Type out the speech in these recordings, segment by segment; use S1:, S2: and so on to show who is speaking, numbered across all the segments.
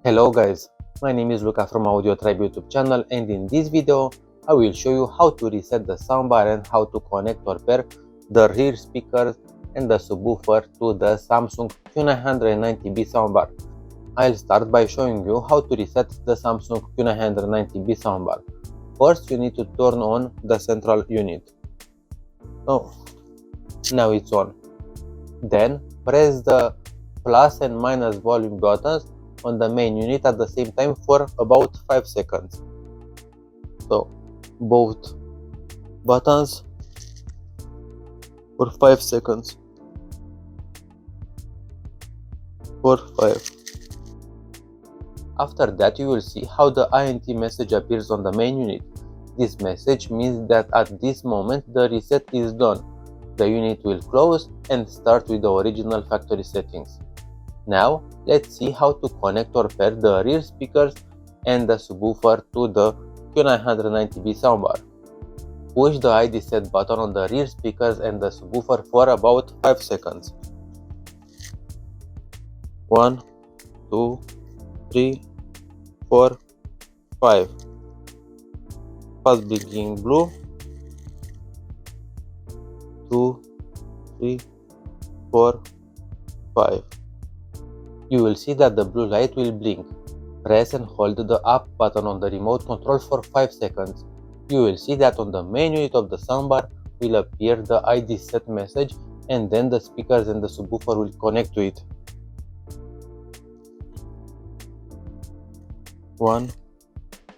S1: Hello guys, my name is Luca from AudioTribe YouTube channel, and in this video I will show you how to reset the soundbar and how to connect or pair the rear speakers and the subwoofer to the Samsung Q990b soundbar. I'll start by showing you how to reset the Samsung Q990b soundbar. First you need to turn on the central unit. Now it's on. Then press the plus and minus volume buttons on the main unit at the same time for about 5 seconds. So both buttons for 5 seconds. For 5. After that you will see how the INT message appears on the main unit. This message means that at this moment the reset is done. The unit will close and start with the original factory settings. Now let's see how to connect or pair the rear speakers and the subwoofer to the Q990b soundbar. Push the ID set button on the rear speakers and the subwoofer for about 5 seconds. 1, 2, 3, 4, 5. Fast blinking blue. 2, 3, 4, 5. You will see that the blue light will blink. Press and hold the up button on the remote control for 5 seconds. You will see that on the main unit of the soundbar will appear the ID set message, and then the speakers and the subwoofer will connect to it. 1,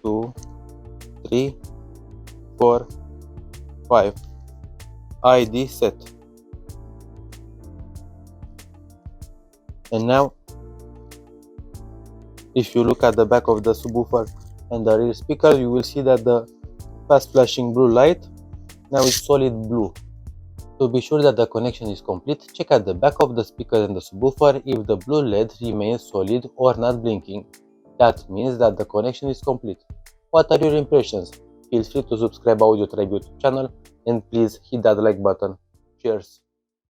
S1: 2, 3, 4, 5. ID set. And now if you look at the back of the subwoofer and the rear speaker, you will see that the fast flashing blue light now is solid blue. To be sure that the connection is complete, check at the back of the speaker and the subwoofer if the blue LED remains solid or not blinking. That means that the connection is complete. What are your impressions? Feel free to subscribe to AudioTribe YouTube channel and please hit that like button. Cheers!